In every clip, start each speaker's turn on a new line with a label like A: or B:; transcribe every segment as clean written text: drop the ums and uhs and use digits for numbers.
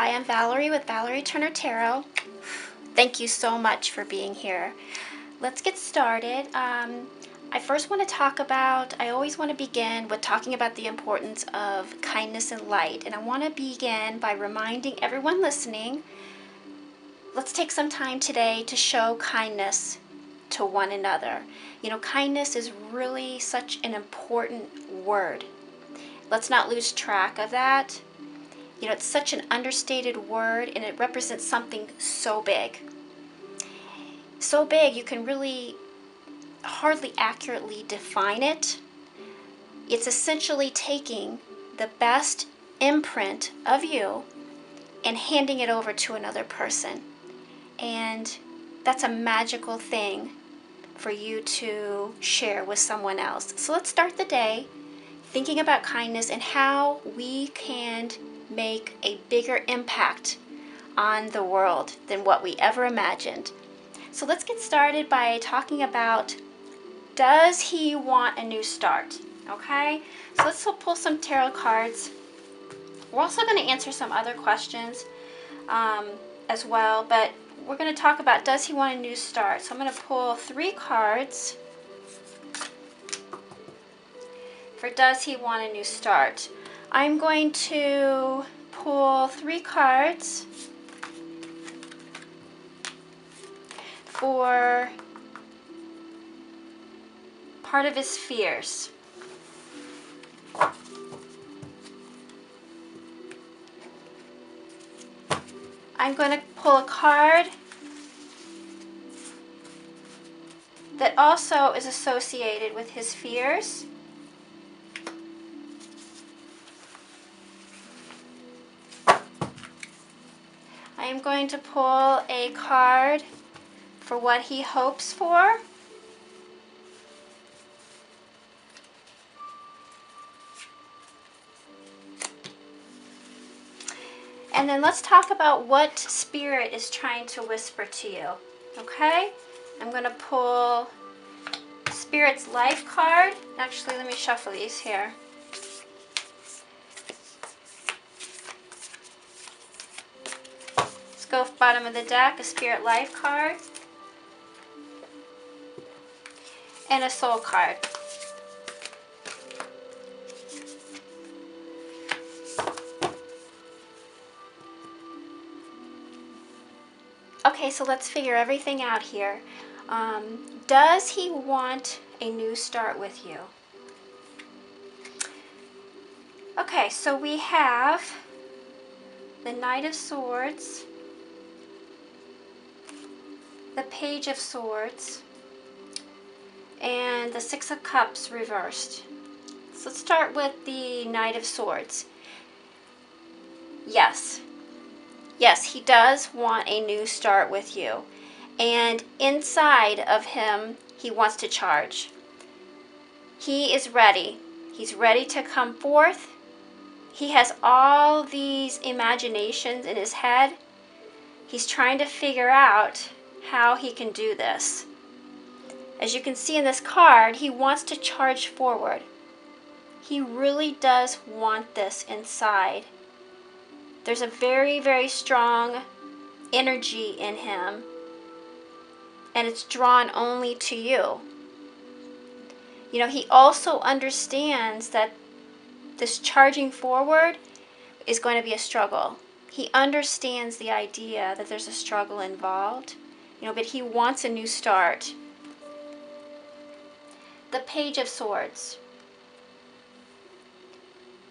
A: Hi, I'm Valerie with Valerie Turner Tarot. Thank you so much for being here. Let's get started. I first want to I always want to begin with talking about the importance of kindness and light. And I want to begin by reminding everyone listening, let's take some time today to show kindness to one another. You know, kindness is really such an important word. Let's not lose track of that. You know, it's such an understated word, and it represents something so big. So big you can really hardly accurately define it. It's essentially taking the best imprint of you and handing it over to another person. And that's a magical thing for you to share with someone else. So let's start the day thinking about kindness and how we can make a bigger impact on the world than what we ever imagined. So let's get started by talking about, does he want a new start? Okay, so let's pull some tarot cards. We're also going to answer some other questions as well, but we're going to talk about, does he want a new start? So I'm going to pull 3 cards for does he want a new start. I'm going to pull 3 cards for part of his fears. I'm going to pull a card that also is associated with his fears. I am going to pull a card for what he hopes for. And then let's talk about what Spirit is trying to whisper to you. Okay? I'm going to pull Spirit's Life card. Actually, let me shuffle these here. Let's go bottom of the deck, a Spirit Life card. And a Soul card. Okay, so let's figure everything out here. Does he want a new start with you? Okay, so we have the Knight of Swords, the Page of Swords, and the Six of Cups reversed. So let's start with the Knight of Swords. Yes, he does want a new start with you. And inside of him, he wants to charge. He is ready. He's ready to come forth. He has all these imaginations in his head. He's trying to figure out how he can do this. As you can see in this card, he wants to charge forward. He really does want this inside. There's a very, very strong energy in him, and it's drawn only to you. You know, he also understands that this charging forward is going to be a struggle. He understands the idea that there's a struggle involved, you know, but he wants a new start. The Page of Swords.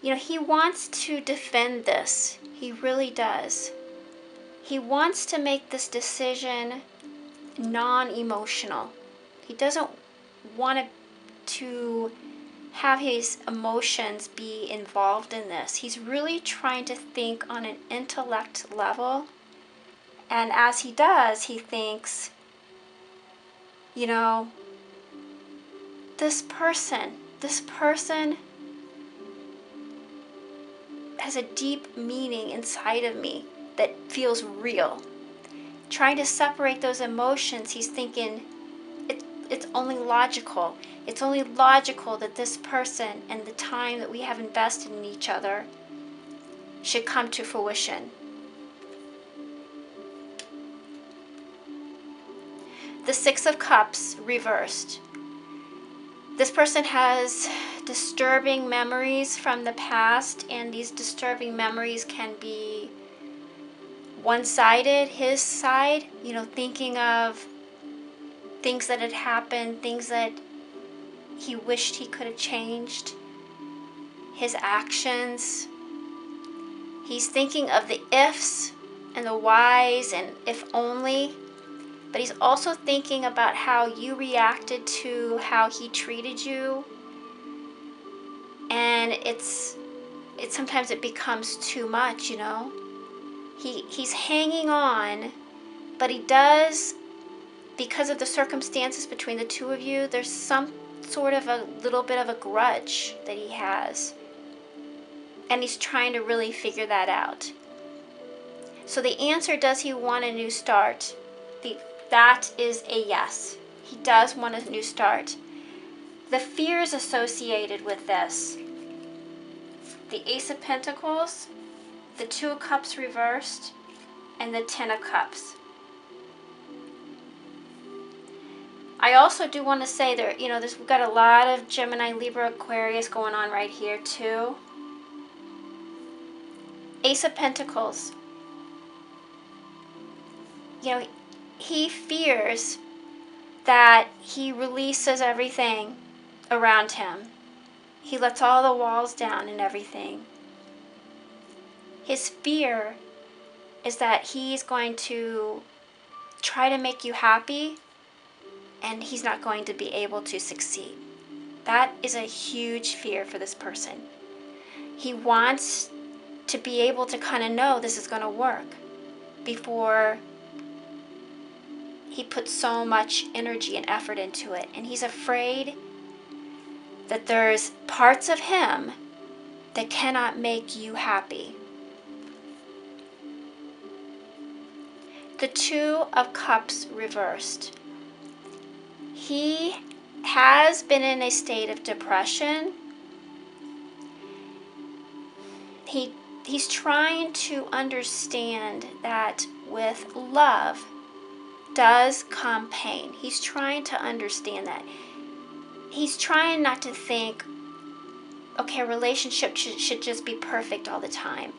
A: You know, he wants to defend this. He really does. He wants to make this decision non-emotional. He doesn't want to have his emotions be involved in this. He's really trying to think on an intellect level. And as he does, he thinks, you know, this person has a deep meaning inside of me that feels real. Trying to separate those emotions, he's thinking it's only logical. It's only logical that this person and the time that we have invested in each other should come to fruition. the Six of Cups reversed. This person has disturbing memories from the past, and these disturbing memories can be one-sided, his side, thinking of things that had happened, things that he wished he could have changed, his actions. He's thinking of the ifs and the whys and if only, but he's also thinking about how you reacted to how he treated you. And it's sometimes it becomes too much, He's hanging on, but he does, because of the circumstances between the two of you, there's some sort of a little bit of a grudge that he has. And he's trying to really figure that out. So the answer, does he want a new start? That is a yes. He does want a new start. The fears associated with this: the Ace of Pentacles, the Two of Cups reversed, and the Ten of Cups. I also do want to say we've got a lot of Gemini, Libra, Aquarius going on right here too. Ace of Pentacles. He fears that he releases everything around him. He lets all the walls down and everything. His fear is that he's going to try to make you happy, and he's not going to be able to succeed. That is a huge fear for this person. He wants to be able to kind of know this is going to work before he puts so much energy and effort into it. And he's afraid that there's parts of him that cannot make you happy. The Two of Cups reversed. He has been in a state of depression. He's trying to understand that with love does come pain. He's trying to understand that. He's trying not to think, okay, a relationship should just be perfect all the time.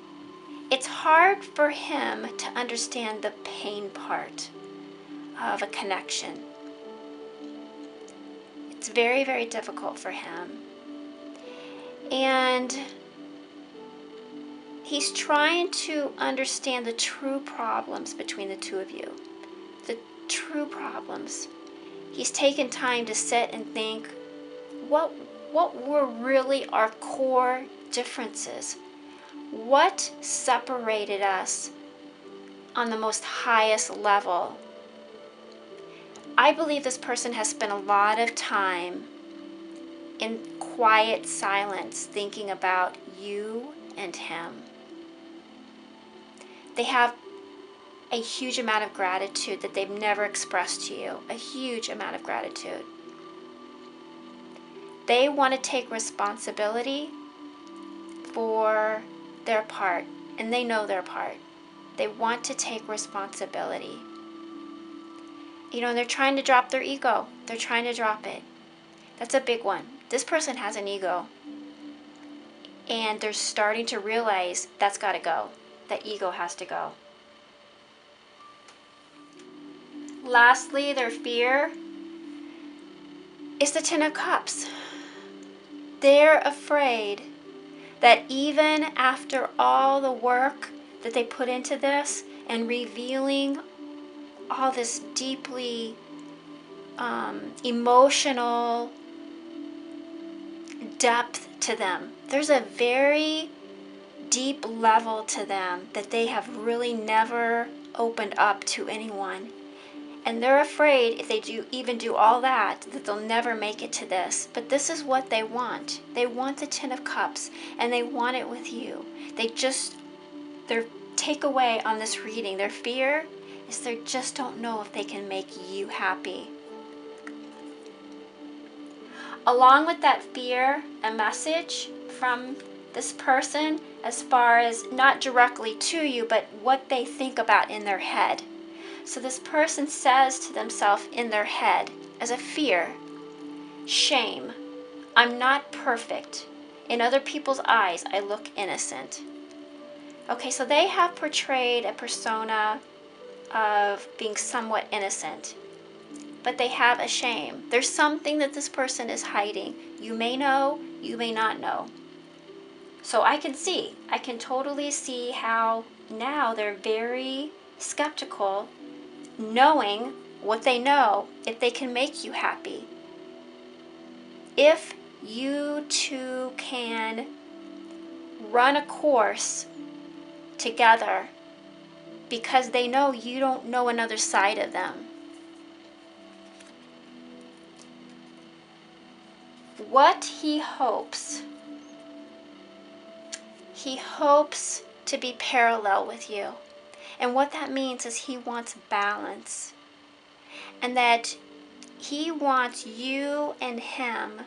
A: It's hard for him to understand the pain part of a connection. It's very, very difficult for him. And he's trying to understand the true problems between the two of you. The true problems. He's taken time to sit and think, what were really our core differences? What separated us on the most highest level? I believe this person has spent a lot of time in quiet silence thinking about you and him. They have a huge amount of gratitude that they've never expressed to you. A huge amount of gratitude. They want to take responsibility for their part, and they know their part. They want to take responsibility. And they're trying to drop their ego. They're trying to drop it. That's a big one. This person has an ego. And they're starting to realize that's got to go. That ego has to go. Lastly, their fear is the Ten of Cups. They're afraid that even after all the work that they put into this and revealing all this deeply emotional depth to them, there's a very deep level to them that they have really never opened up to anyone. And they're afraid if they do all that they'll never make it to this. But this is what they want. They want the Ten of Cups, and they want it with you. Their takeaway on this reading, their fear is they just don't know if they can make you happy. Along with that fear, a message from this person as far as not directly to you, but what they think about in their head. So this person says to themselves in their head, as a fear, shame, I'm not perfect. In other people's eyes, I look innocent. Okay, so they have portrayed a persona of being somewhat innocent, but they have a shame. There's something that this person is hiding. You may know, you may not know. So I can totally see how now they're very skeptical, knowing what they know, if they can make you happy. If you two can run a course together because they know you don't know another side of them. What he hopes to be parallel with you. And what that means is he wants balance. And that he wants you and him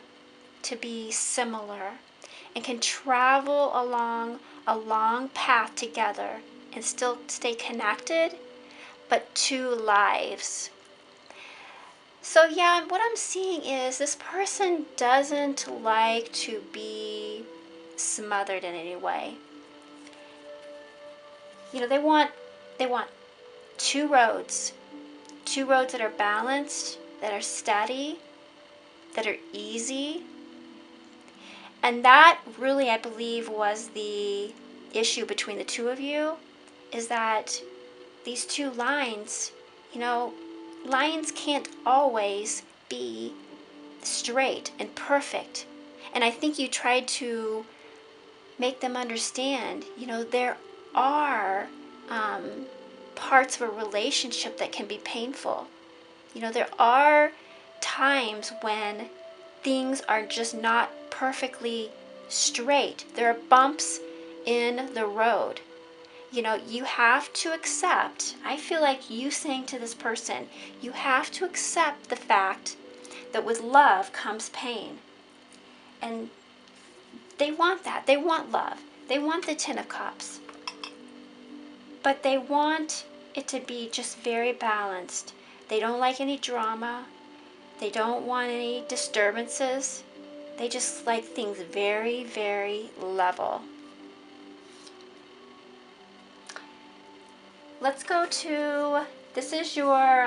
A: to be similar and can travel along a long path together and still stay connected, but two lives. So yeah, what I'm seeing is this person doesn't like to be smothered in any way. You know, they want two roads that are balanced, that are steady, that are easy. And that really, I believe, was the issue between the two of you, is that these two lines, you know, lines can't always be straight and perfect. And I think you tried to make them understand, you know, there are parts of a relationship that can be painful. You know, there are times when things are just not perfectly straight. There are bumps in the road. You know, you have to accept, I feel like you saying to this person, you have to accept the fact that with love comes pain. And they want that. They want love. They want the Ten of Cups. But they want it to be just very balanced. They don't like any drama. They don't want any disturbances. They just like things very, very level. Let's go to, this is your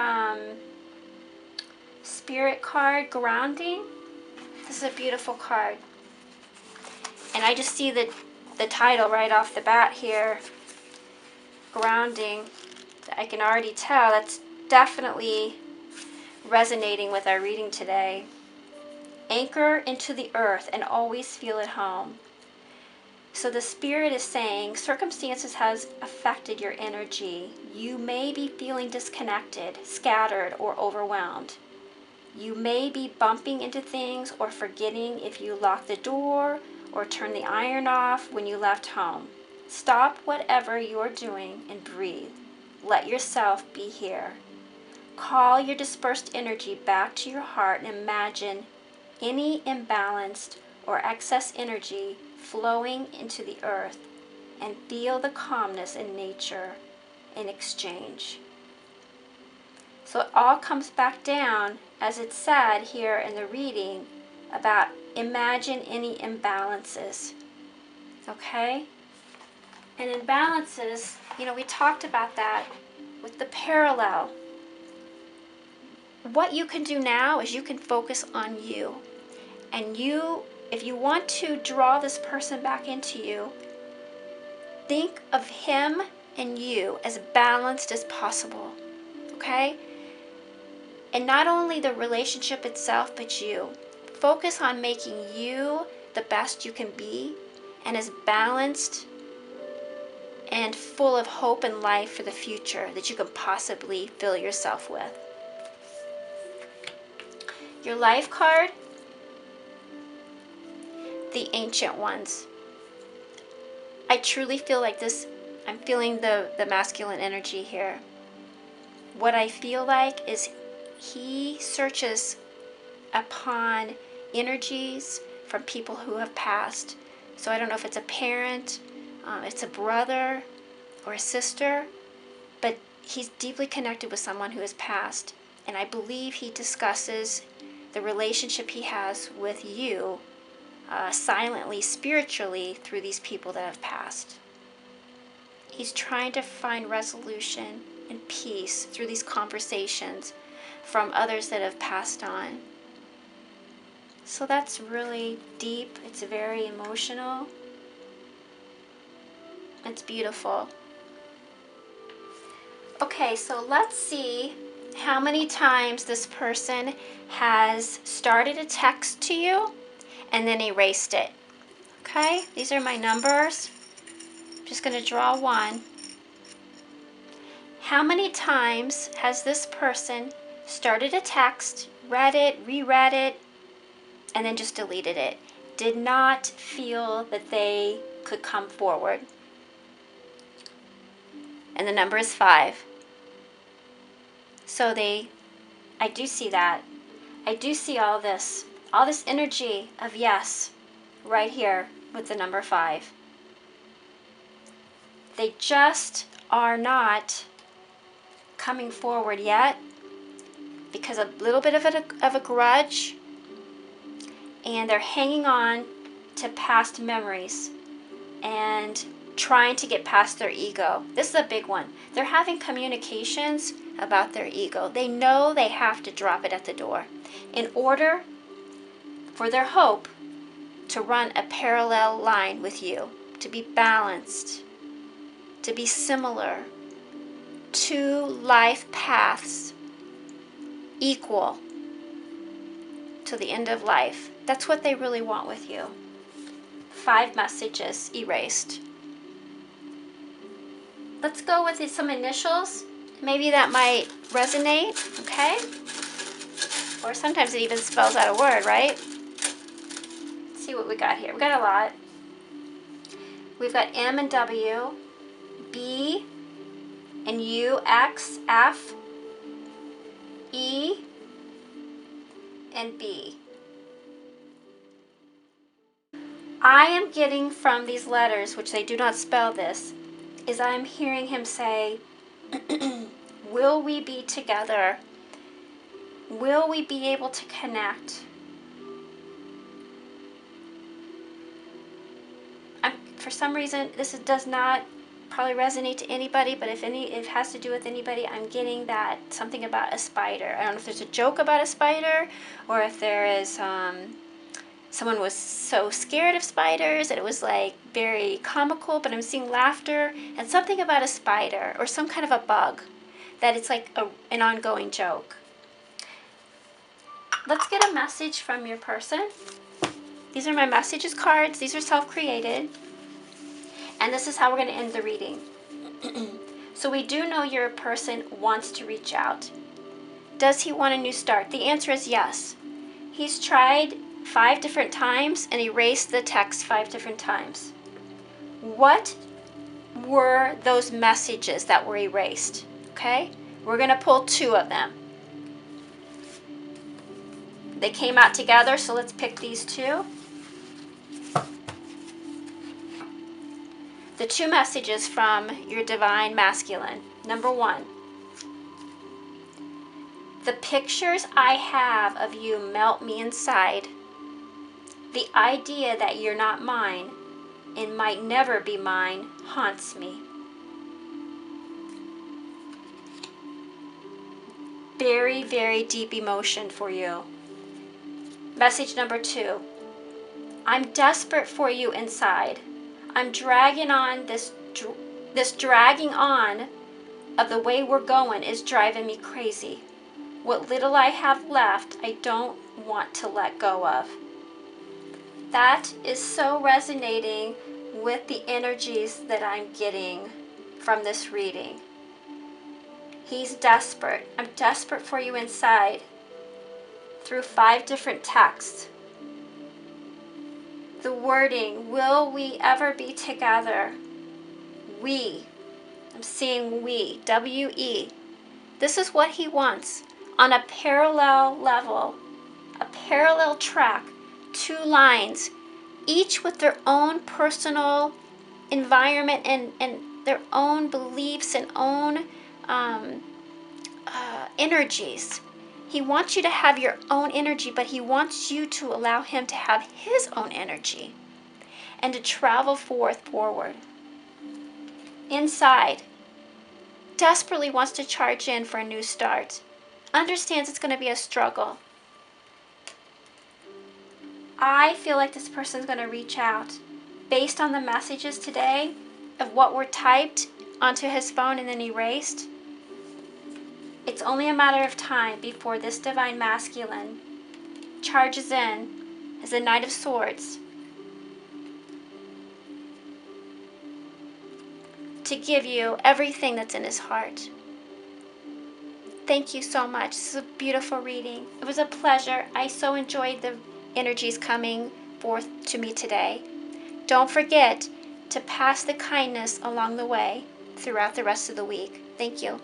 A: spirit card, Grounding. This is a beautiful card. And I just see the title right off the bat here, Grounding. I can already tell that's definitely resonating with our reading today. Anchor into the earth and always feel at home. So the Spirit is saying circumstances has affected your energy. You may be feeling disconnected, scattered, or overwhelmed. You may be bumping into things or forgetting if you locked the door or turned the iron off when you left home. Stop whatever you're doing and breathe. Let yourself be here. Call your dispersed energy back to your heart and imagine any imbalanced or excess energy flowing into the earth, and feel the calmness in nature in exchange. So it all comes back down, as it said here in the reading, about imagine any imbalances. Okay? And imbalances, you know, we talked about that with the parallel. What you can do now is you can focus on you. And you, if you want to draw this person back into you, think of him and you as balanced as possible. Okay? And not only the relationship itself, but you. Focus on making you the best you can be and as balanced and full of hope and life for the future that you can possibly fill yourself with. Your life card, the Ancient Ones. I truly feel like this, I'm feeling the masculine energy here. What I feel like is he searches upon energies from people who have passed. So I don't know if it's a parent, it's a brother or a sister, but he's deeply connected with someone who has passed. And I believe he discusses the relationship he has with you silently, spiritually, through these people that have passed. He's trying to find resolution and peace through these conversations from others that have passed on. So that's really deep. It's very emotional. It's beautiful. Okay, so let's see how many times this person has started a text to you and then erased it. Okay, these are my numbers. I'm just going to draw one. How many times has this person started a text, read it, reread it, and then just deleted it? Did not feel that they could come forward. And the number is 5. So I do see that. I do see all this energy of yes right here with the number 5. They just are not coming forward yet because a little bit of a grudge, and they're hanging on to past memories and trying to get past their ego. This is a big one. They're having communications about their ego. They know they have to drop it at the door in order for their hope to run a parallel line with you, to be balanced, to be similar, two life paths equal to the end of life. That's what they really want with you. 5 messages erased. Let's go with some initials. Maybe that might resonate, okay? Or sometimes it even spells out a word, right? Let's see what we got here. We got a lot. We've got M and W, B and U, X, F, E, and B. I am getting from these letters, which they do not spell this, is I'm hearing him say, will we be together? Will we be able to connect? For some reason, this does not probably resonate to anybody, but if it has to do with anybody, I'm getting that something about a spider. I don't know if there's a joke about a spider, or if there is someone was so scared of spiders that it was like very comical, but I'm seeing laughter and something about a spider or some kind of a bug, that it's like an ongoing joke. Let's get a message from your person. These are my messages cards. These are self-created. And this is how we're going to end the reading. So we do know your person wants to reach out. Does he want a new start? The answer is yes. He's tried 5 different times and erased the text 5 different times. What were those messages that were erased? Okay? We're going to pull 2 of them. They came out together, so let's pick these 2. The 2 messages from your divine masculine. Number 1. The pictures I have of you melt me inside. The idea that you're not mine and might never be mine haunts me. Very, very deep emotion for you. Message number 2. I'm desperate for you inside. I'm dragging on this dragging on of the way we're going is driving me crazy. What little I have left, I don't want to let go of. That is so resonating with the energies that I'm getting from this reading. He's desperate. I'm desperate for you inside through 5 different texts. The wording, will we ever be together? We. I'm seeing we. W-E. This is what he wants. On a parallel level, a parallel track, 2 lines, each with their own personal environment and their own beliefs and own energies. He wants you to have your own energy, but he wants you to allow him to have his own energy and to travel forward. Inside, desperately wants to charge in for a new start. Understands it's going to be a struggle. I feel like this person's going to reach out based on the messages today of what were typed onto his phone and then erased. It's only a matter of time before this divine masculine charges in as the Knight of Swords to give you everything that's in his heart. Thank you so much. This is a beautiful reading. It was a pleasure. I so enjoyed the energies coming forth to me today. Don't forget to pass the kindness along the way throughout the rest of the week. Thank you.